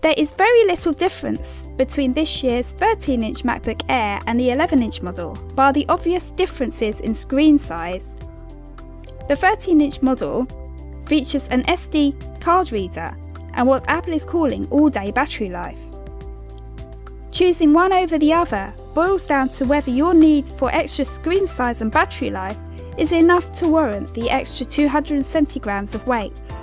There is very little difference between this year's 13-inch MacBook Air and the 11-inch model, bar the obvious differences in screen size. The 13-inch model features an SD card reader and what Apple is calling all-day battery life. Choosing one over the other boils down to whether your need for extra screen size and battery life is enough to warrant the extra 270 grams of weight.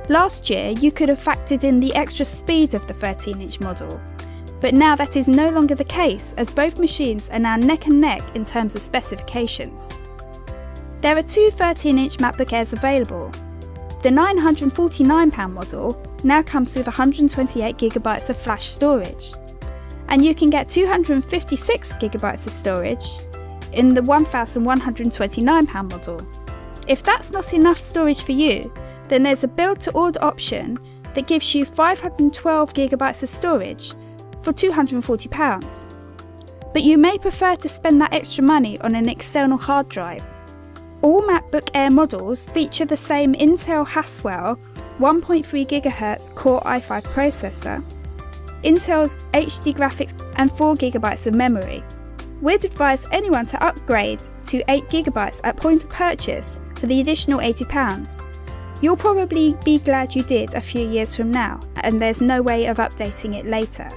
Last year, you could have factored in the extra speed of the 13-inch model, but now that is no longer the case as both machines are now neck and neck in terms of specifications. There are two 13-inch MacBook Airs available. The £949 model now comes with 128GB of flash storage, and you can get 256GB of storage in the £1,129 model. If that's not enough storage for you, then there's a build-to-order option that gives you 512GB of storage for £240. But you may prefer to spend that extra money on an external hard drive. All MacBook Air models feature the same Intel Haswell 1.3GHz Core i5 processor, Intel's HD graphics and 4GB of memory. We'd advise anyone to upgrade to 8GB at point of purchase for the additional £80. You'll probably be glad you did a few years from now, and there's no way of updating it later.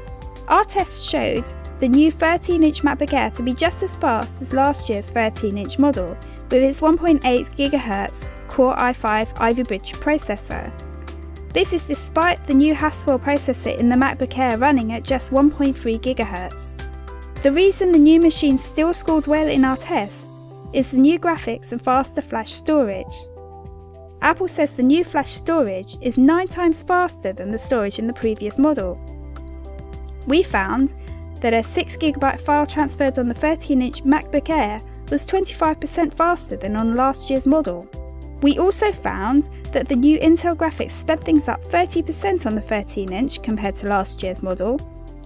Our tests showed the new 13-inch MacBook Air to be just as fast as last year's 13-inch model with its 1.8GHz Core i5 Ivy Bridge processor. This is despite the new Haswell processor in the MacBook Air running at just 1.3GHz. The reason the new machine still scored well in our tests is the new graphics and faster flash storage. Apple says the new flash storage is 9 times faster than the storage in the previous model. We found that a 6GB file transferred on the 13-inch MacBook Air was 25% faster than on last year's model. We also found that the new Intel graphics sped things up 30% on the 13-inch compared to last year's model.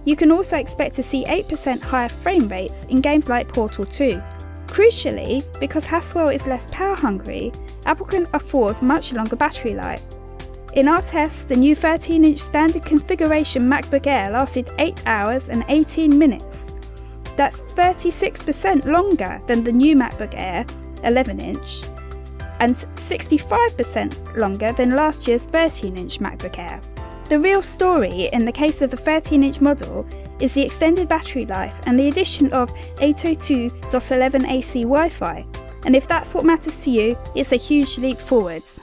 You can also expect to see 8% higher frame rates in games like Portal 2. Crucially, because Haswell is less power hungry, Apple can afford much longer battery life. In our tests, the new 13-inch standard configuration MacBook Air lasted 8 hours and 18 minutes. That's 36% longer than the new MacBook Air 11-inch and 65% longer than last year's 13-inch MacBook Air. The real story in the case of the 13-inch model is the extended battery life and the addition of 802.11ac Wi-Fi, and if that's what matters to you, it's a huge leap forwards.